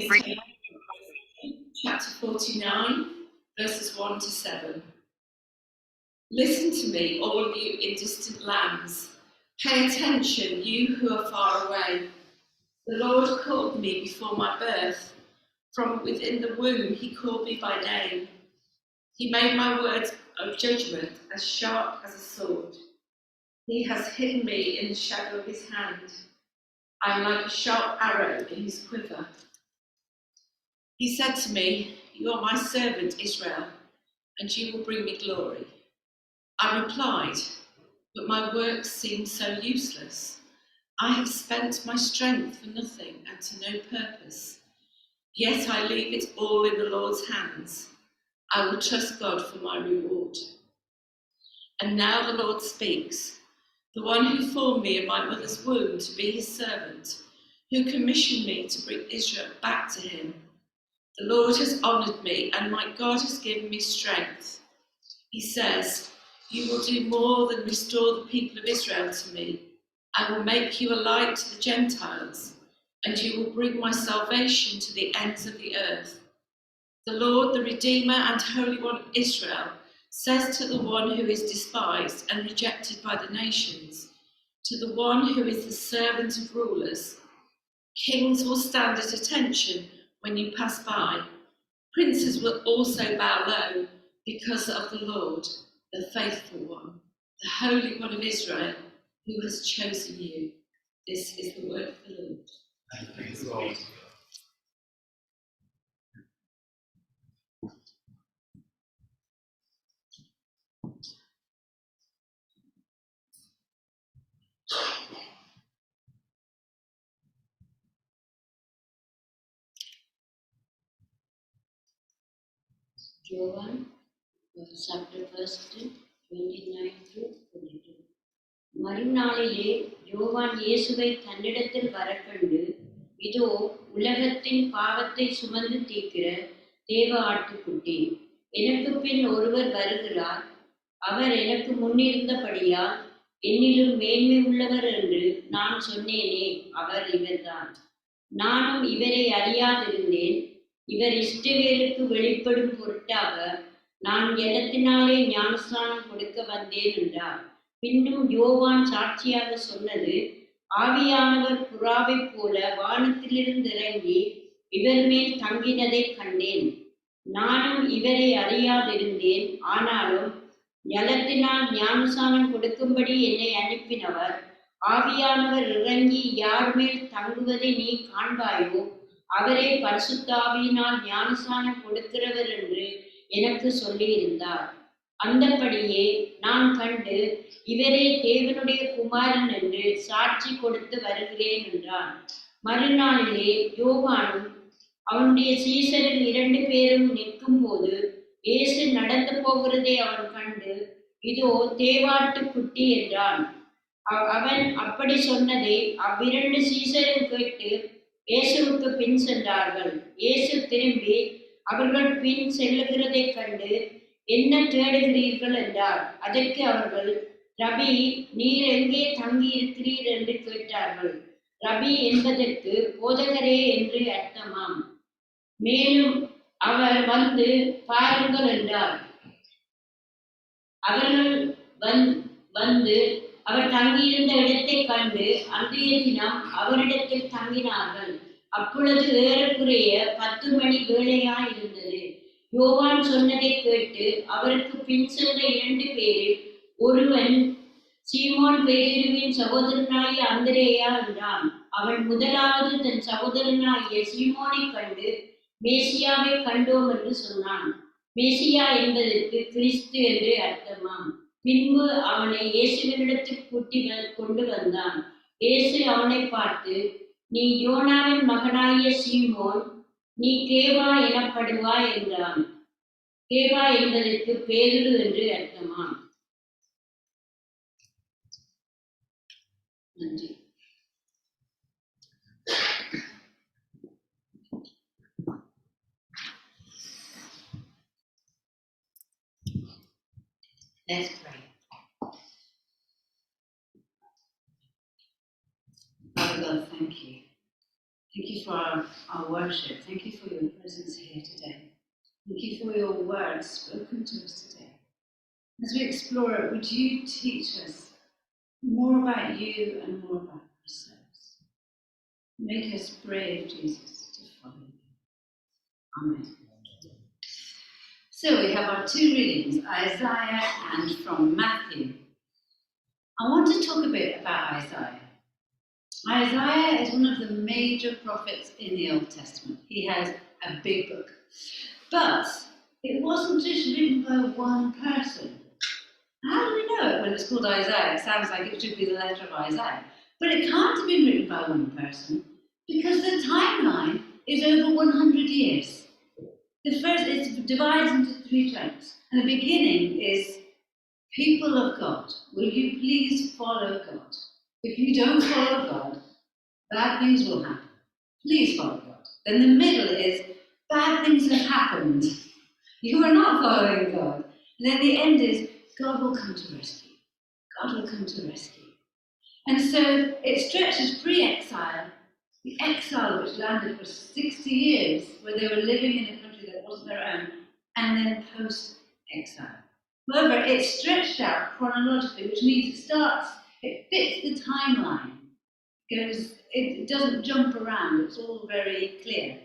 take chapter 49, verses 1 to 7. Listen to me, all of you in distant lands. Pay attention, you who are far away. The Lord called me before my birth. From within the womb he called me by name. He made my words of judgment as sharp as a sword. He has hidden me in the shadow of his hand. I am like a sharp arrow in his quiver. He said to me, "You are my servant Israel, and you will bring me glory." I replied, "But my works seem so useless. I have spent my strength for nothing and to no purpose. Yet I leave it all in the Lord's hands. I will trust God for my reward." And now the Lord speaks, the one who formed me in my mother's womb to be his servant, who commissioned me to bring Israel back to him. The Lord has honoured me, and my God has given me strength. He says, "You will do more than restore the people of Israel to me. I will make you a light to the Gentiles, and you will bring my salvation to the ends of the earth." The Lord, the Redeemer and Holy One of Israel, says to the one who is despised and rejected by the nations, to the one who is the servant of rulers, "Kings will stand at attention when you pass by. Princes will also bow low because of the Lord, the faithful one, the Holy One of Israel, who has chosen you." This is the word of the Lord. Thanks, Lord. Jovan, chapter 1, 29 to 22. மறுநாளிலே யோவான் இயேசுவை தன்னிடத்தில் வரக்கண்டு, இதோ உலகத்தின் பாவத்தை சுமந்து தீர்க்கிற தேவ ஆட்டுக்குட்டி, எனக்கு பின் ஒருவர் வருகிறார், அவர் எனக்கு முன்னிருந்தபடியால் என்னிலும் மேன்மை உள்ளவர் என்று நான் சொன்னேனே, அவர் இவர்தான். நானும் இவரை அறியாதிருந்தேன். இவர் இஸ்ரவேலுக்கு வெளிப்படும் பொருட்டாக நான் ஜலத்தினாலே ஞானஸ்நானம் கொடுக்க வந்தேன் என்றார். பின்னும் யோவான் சாட்சியாக சொன்னது, ஆவியானவர் புறாவைப் போல வானத்திலிருந்து இறங்கி இவர் மேல் தங்கினதை கண்டேன். நானும் இவரை அறியாதிருந்தேன். ஆனாலும் ஜலத்தினால் ஞானஸ்நானம் கொடுக்கும்படி என்னை அனுப்பினவர், ஆவியானவர் இறங்கி யார் மேல் தங்குவதை நீ காண்பாயோ, அவரே பரிசுத்த ஆவியினால் ஞானஸ்நானம் கொடுக்கிறவர் என்று எனக்கு சொல்லியிருந்தார். அந்தபடியே நான் கண்டு இவரே தேவனுடைய குமாரன் என்று சாட்சி கொடுத்து வருகிறேன் என்றான். மறுநாளிலே யோவானும் அவனுடைய சீசரில் 2 பேரும் நிற்கும் போது இயேசு நடந்து போகிறதை அவன் கண்டு, இதோ தேவாட்டு குட்டி என்றான். அவன் அப்படி சொன்னதை அவ்விரண்டு சீசரும் கேட்டு இயேசுவுக்கு பின் சென்றார்கள். இயேசு திரும்பி அவர்கள் பின் செல்லுகிறதை கண்டு, என்ன தேடுகிறீர்கள் என்றார். அதற்கு அவர்கள், ரபி, நீர் எங்கே தங்கி இருக்கிறீர் என்று கேட்டார்கள். ரபி என்பதற்கு போதகரே என்று அர்த்தமாம். மேலும் அவர் வந்து பாருங்கள் என்றார். அவர்கள் வந்து அவர் தங்கியிருந்த இடத்தை கண்டு அன்றைய தினம் அவரிடத்தில் தங்கினார்கள். அப்பொழுது ஏறக்குறைய 10 மணி வேளையாயிருந்தது. யோவான் சொன்னதை கேட்டு அவருக்கு பின் சென்ற 2 பேரில் ஒருவன் சீமோன் பேதுருவின் சகோதரனாகிய அந்திரேயா என்றான். அவன் முதலாவது தன் சகோதரனாகிய சீமோனை கண்டு, மேசியாவை கண்டோம் என்று சொன்னான். மேசியா என்பதற்கு கிறிஸ்து என்று அர்த்தமாம். பின்பு அவனை இயேசுவினிடத்தில் கூட்டி கொண்டு வந்தான். இயேசு அவனை பார்த்து, நீ யோனாவின் மகனாகிய சீமோன், நீ கேவா எனப்படுவாய் என்றான். கேவா என்பதற்கு பேதுரு என்று அர்த்தமாம். நன்றி. Let's pray. Father God, thank you. Thank you for our worship. Thank word spoken to us today. As we explore it, would you teach us more about you and more about ourselves? Make us brave, Jesus, to follow you. Amen. So we have our two readings, Isaiah and from Matthew. I want to talk a bit about Isaiah. Isaiah is one of the major prophets in the Old Testament. He has a big book. But it wasn't just written by one person. How do we know it when it's called Isaiah? It sounds like it should be the letter of Isaiah. But it can't have been written by one person because the timeline is over 100 years. The first, it's divided into 3 chunks. And the beginning is, people of God, will you please follow God? If you don't follow God, bad things will happen. Please follow God. Then the middle is, bad things have happened. You are not following God. And then the end is, God will come to rescue. God will come to rescue. And so it stretches pre-exile, the exile which landed for 60 years, where they were living in a country that wasn't their own, and then post-exile. However, it's stretched out chronologically, which means it fits the timeline. It doesn't jump around, it's all very clear.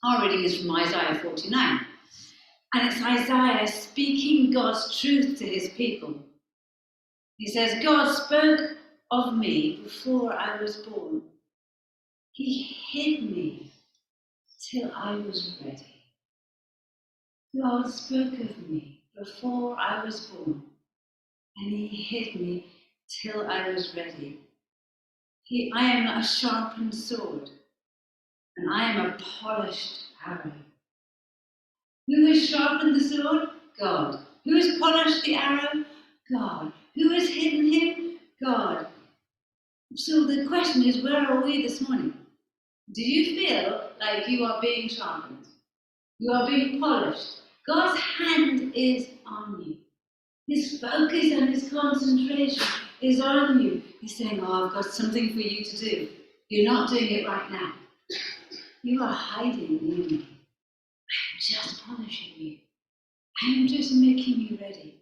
Our reading is from Isaiah 49. And it's Isaiah speaking God's truth to his people. He says, God spoke of me before I was born. He hid me till I was ready. God spoke of me before I was born, and he hid me till I was ready. I am a sharpened sword, and I am a polished arrow. Who has sharpened the sword? God. Who has polished the arrow? God. Who has hidden him? God. So the question is, where are we this morning? Do you feel like you are being sharpened? You are being polished? God's hand is on you. His focus and his concentration is on you. He's saying, I've got something for you to do. You're not doing it right now. You are hiding in me. I'm just polishing you. I'm just making you ready.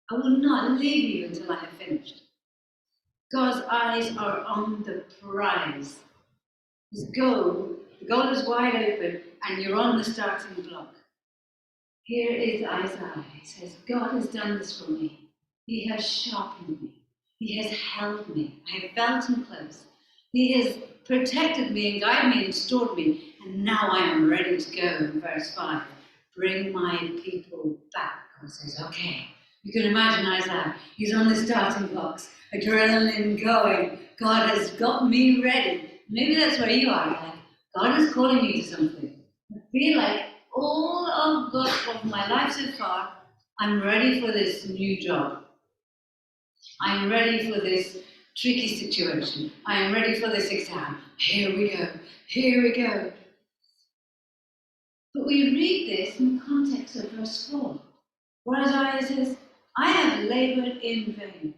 I will not leave you until I have finished. God's eyes are on the prize. The goal is wide open, and you're on the starting block. Here is Isaiah. He says, God has done this for me. He has sharpened me. He has held me. I have felt him close. He has protected me and guided me and stored me. And now I am ready to go. In verse 5, bring my people back. God says, okay. You can imagine Isaiah. He's on the starting blocks. Adrenaline going. God has got me ready. Maybe that's where you are. Like, God is calling you to something. I feel like all of my life so far, I'm ready for this new job. I'm ready for this tricky situation. I am ready for this exam. Here we go. Here we go. But we read this in the context of verse 4, where Isaiah says, I have laboured in vain.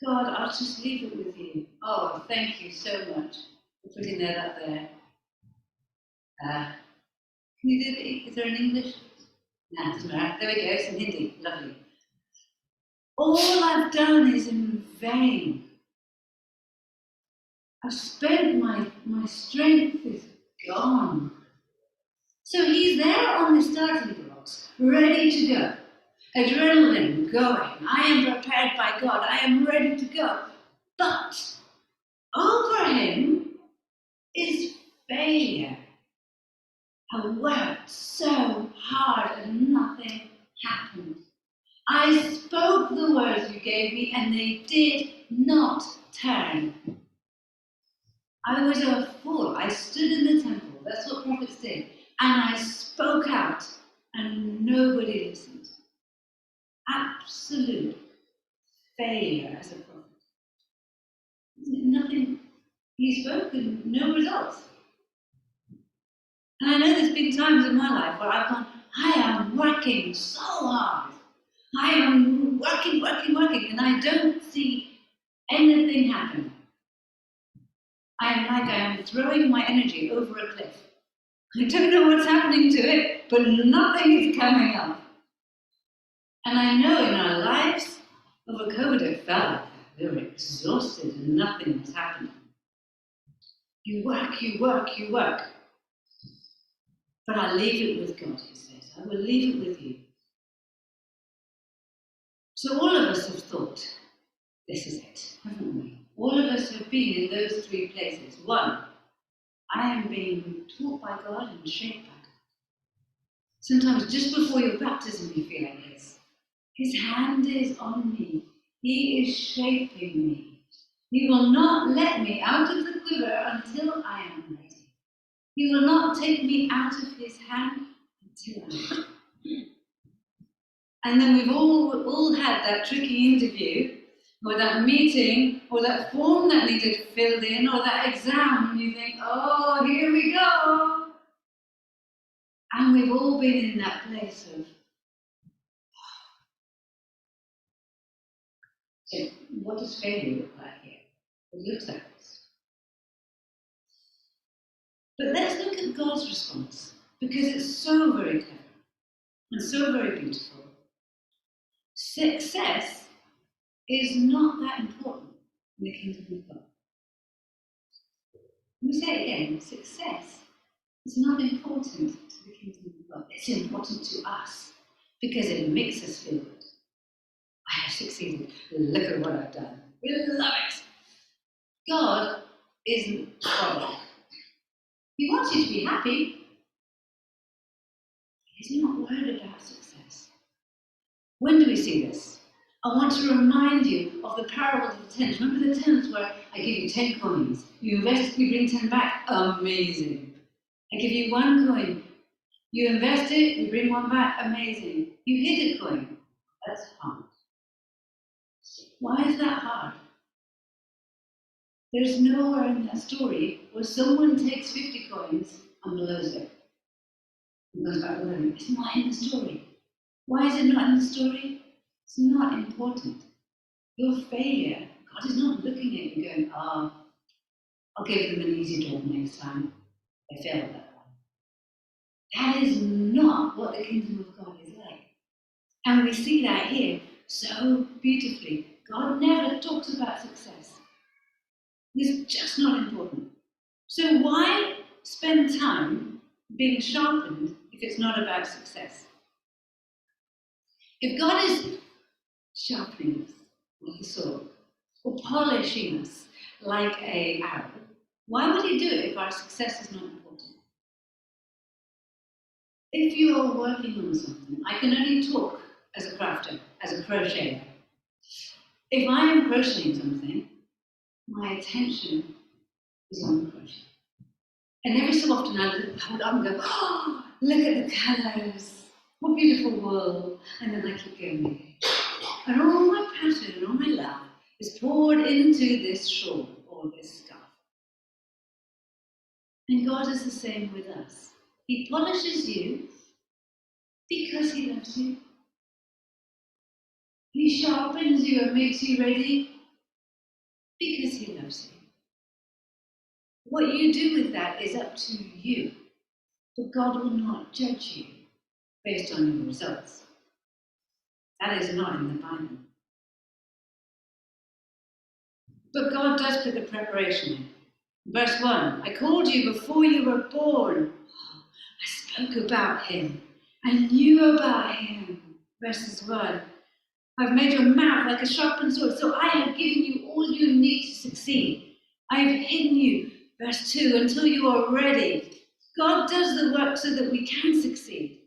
God, I'll just leave it with you. Oh, thank you so much for putting that up there. Can you do it? Is there an English? No, it doesn't matter. There we go, it's in Hindi. Lovely. All I've done is in vain. I've spent my strength is gone. So he's there on the starting blocks, ready to go. Adrenaline going. I am prepared by God. I am ready to go. But over him is failure. I worked so hard and nothing happened. I spoke the words you gave me and they did not turn. I was a fool. I stood in the temple. That's what prophets did. And I spoke out and nobody listened. Absolute failure as a prophet. Nothing. He spoke and no results. And I know there's been times in my life where I've gone, I am working so hard. I am working, and I don't see anything happen. I am throwing my energy over a cliff. I don't know what's happening to it, but nothing is coming up. And I know in our lives, over COVID, it felt like that. We were exhausted and nothing was happening. You work, you work, you work. But I leave it with God, he says. I will leave it with you. So all of us have thought, this is it, haven't we? All of us have been in those three places. One, I am being taught by God and shaped by God. Sometimes just before your baptism you feel like this. His hand is on me. He is shaping me. He will not let me out of the quiver until I am ready. He will not take me out of his hand until I am ready. And then we've all had that tricky interview, or that meeting, or that form that needed filled in, or that exam, and you think, oh, here we go. And we've all been in that place of, so what does failure look like here? It looks like this. But let's look at God's response, because it's so very clever and so very beautiful. Success is not that important in the kingdom of God. Let me say it again, success is not important to the kingdom of God. It's important to us, because it makes us feel good. I have succeeded. Look at what I've done. We love it. God isn't bothered. He wants you to be happy. He's not worried about success. When do we see this? I want to remind you of the parable of the tenants. Remember the tenants where I give you 10 coins. You invest, you bring 10 back. Amazing. I give you 1 coin. You invest it, you bring 1 back. Amazing. You hid a coin. That's hard. Why is that hard? There's nowhere in that story where someone takes 50 coins and blows it. And goes back with them. It's not in the story. Why is it not in the story? It's not important. Your failure, God is not looking at you going, I'll give them an easy job next time. They failed that one. That is not what the kingdom of God is like. And we see that here so beautifully. God never talks about success. It's just not important. So why spend time being sharpened if it's not about success? If God is sharpening us like a sword, or polishing us like an arrow, why would he do it if our success is not important? If you are working on something, I can only talk as a crafter, as a crocheter. If I am crocheting something, my attention is on the crochet. And every so often I hold up and go, oh, look at the colours, what beautiful wool. And then I keep going again. And all my passion and all my love is poured into this shawl or this scarf. And God is the same with us. He polishes you because he loves you. He sharpens you and makes you ready because he loves you. What you do with that is up to you. But God will not judge you based on your results. That is not in the Bible. But God does put the preparation in. Verse 1, I called you before you were born. I spoke about him. I knew about him. Verses 1, I've made your mouth like a sharpened sword, so I have given you all you need to succeed. I have hidden you, verse 2, until you are ready. God does the work so that we can succeed.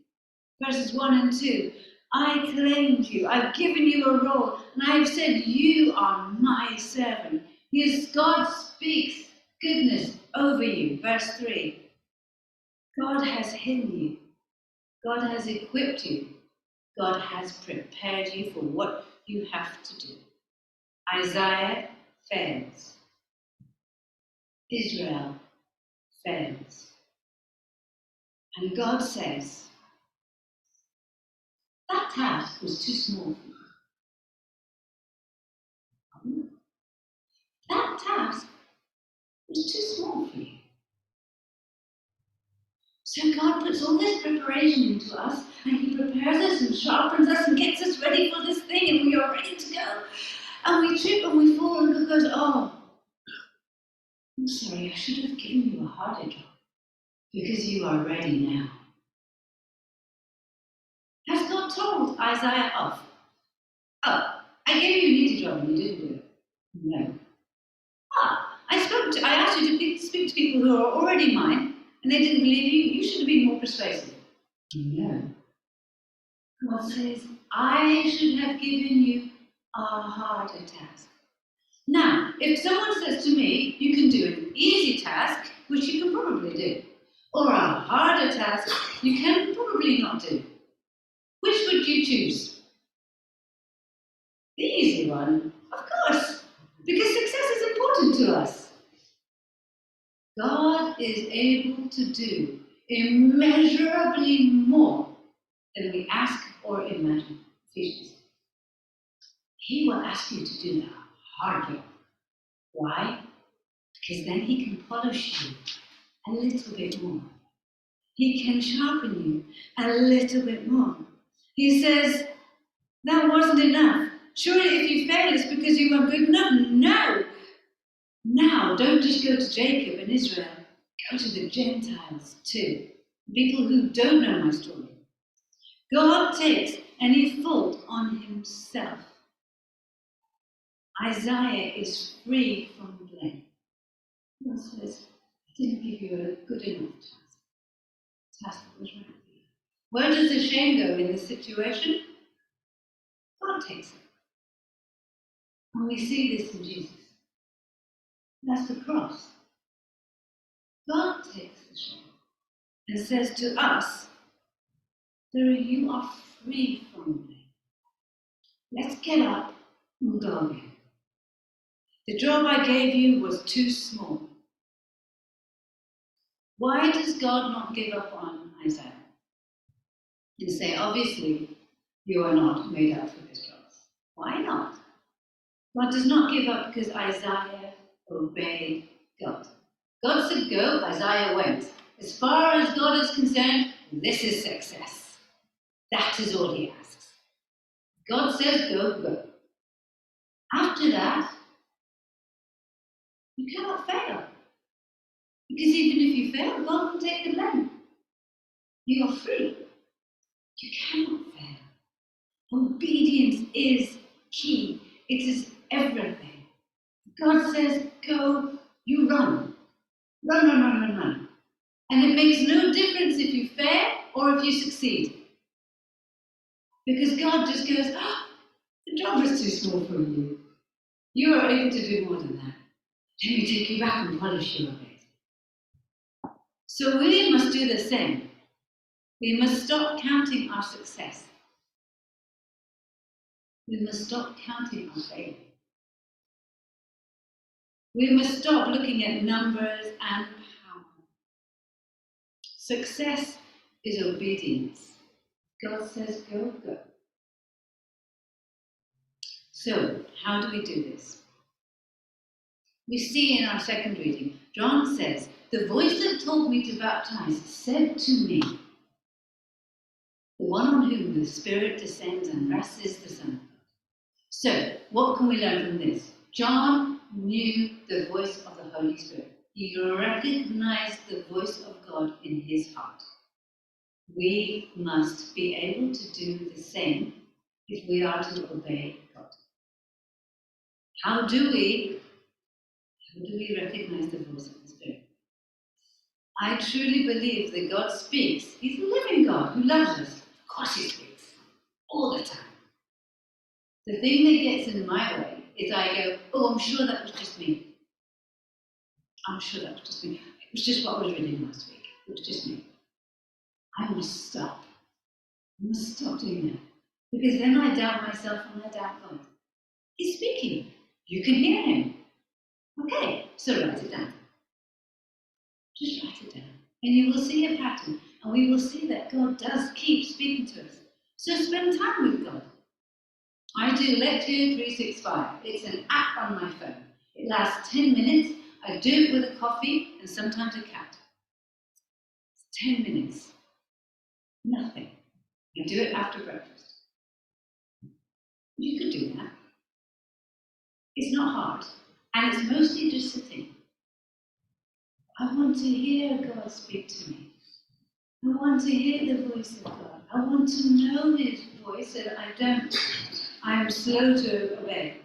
Verses 1 and 2, I claimed you, I've given you a role, and I have said you are my servant. Yes, God speaks goodness over you. Verse 3, God has hidden you. God has equipped you. God has prepared you for what you have to do. Isaiah fails. Israel fails. And God says, that task was too small for you. That task was too small for you. So God puts all this preparation into us, and He prepares us and sharpens us and gets us ready for this thing, and we are ready to go. And we trip and we fall, and God goes, oh, I'm sorry, I should have given you a harder job, because you are ready now. Has God told Isaiah off? Oh, I gave you an easy job and you didn't do it. No. I asked you to speak to people who are already mine, and they didn't believe you. You should have been more persuasive. No. God says, I should have given you a harder task. Now, if someone says to me, you can do an easy task, which you can probably do, or a harder task you can probably not do, which would you choose? The easy one, of course, because success is important to us. God is able to do immeasurably more than we ask or imagine. Ephesians. He will ask you to do the hard job. Why? Because then He can polish you a little bit more. He can sharpen you a little bit more. He says, that wasn't enough. Surely if you fail, it's because you weren't good enough. No. Now, don't just go to Jacob and Israel. Go to the Gentiles too. People who don't know my story. God takes any fault on Himself. Isaiah is free from blame. God says, I didn't give you a good enough task. The task that was right for you. Where does the shame go in this situation? God takes it. And we see this in Jesus. That's the cross. God takes the shame and says to us, Sarah, you are free from blame. Let's get up and go again. The job I gave you was too small. Why does God not give up on Isaiah and say, obviously, you are not made up for this job? Why not? God does not give up because Isaiah obeyed God. God said go, Isaiah went. As far as God is concerned, this is success. That is all He asks. God says go, go. After that, you cannot fail. Because even if you fail, God will take the blame. You are free. You cannot fail. Obedience is key. It is everything. God says, go, you run. Run, run, run, run, run. And it makes no difference if you fail or if you succeed. Because God just goes, oh, the job is too small for you. You are able to do more than that. Let me take you back and polish you a bit. So we must do the same. We must stop counting our success. We must stop counting our failure. We must stop looking at numbers and power. Success is obedience. God says, go, go. So, how do we do this? We see in our second reading, John says, the voice that told me to baptize said to me, the one on whom the Spirit descends and rests is the Son of God. So, what can we learn from this? John knew the voice of the Holy Spirit. He recognized the voice of God in his heart. We must be able to do the same if we are to obey God. How do we recognize the voice of the Spirit? I truly believe that God speaks. He's a living God who loves us. Of course He speaks. All the time. The thing that gets in my way is I go, oh, I'm sure that was just me. I'm sure that was just me. It was just what was written last week. It was just me. I must stop. I must stop doing that. Because then I doubt myself and I doubt God. He's speaking. You can hear Him. Okay, so write it down. Just write it down. And you will see a pattern. And we will see that God does keep speaking to us. So spend time with God. I do Lectio 365. It's an app on my phone. It lasts 10 minutes. I do it with a coffee and sometimes a cat. 10 minutes. Nothing. You do it after breakfast. You could do that. It's not hard. And it's mostly just sitting. I want to hear God speak to me. I want to hear the voice of God. I want to know His voice so that I'm slow to obey.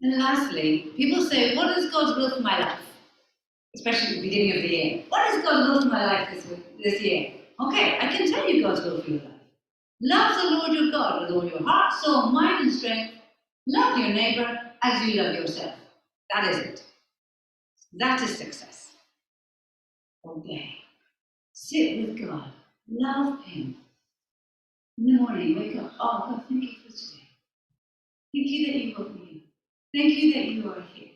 And lastly, people say, what is God's will for my life? Especially at the beginning of the year. What is God's will for my life this year? Okay, I can tell you God's will for your life. Love the Lord your God with all your heart, soul, mind, and strength. Love your neighbor as you love yourself. That is it. That is success. Obey. Sit with God. Love Him. In the morning, wake up. Oh, God, thank you for today. Thank you that you woke me up. Thank you that you are here.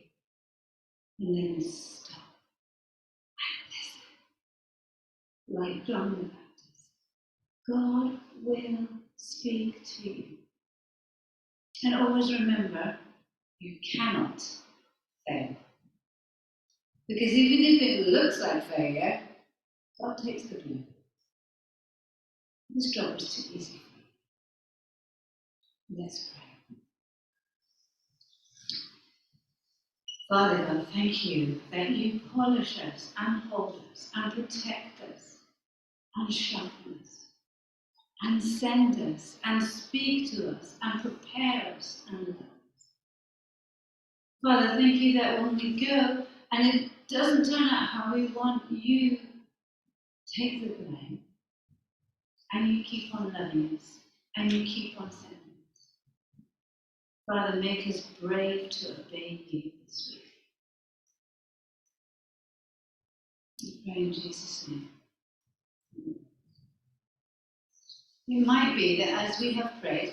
And then stop and listen. Like John the Baptist. God will speak to you. And always remember, you cannot fail. Because even if it looks like failure, God takes the blame. This job is too easy for you. Let's pray. Father God, thank you that you polish us and hold us and protect us and sharpen us and send us and speak to us and prepare us and love us. Father, thank you that when we go and it doesn't turn out how we want, you take the blame and you keep on loving us and you keep on sending us. Father, make us brave to obey you this week. We pray in Jesus' name. It might be that as we have prayed,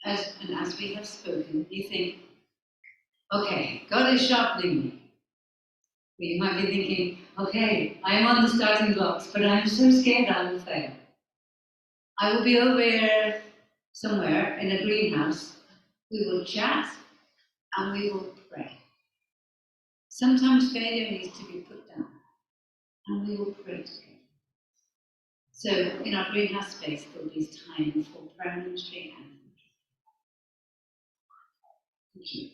as we have spoken, you think, okay, God is sharpening me. But you might be thinking, okay, I am on the starting blocks, but I'm so scared I will fail. I will be over here somewhere in a greenhouse. We will chat and we will pray. Sometimes failure needs to be put down and we will pray together. So in our greenhouse space, there will be time for prayer ministry and thank you.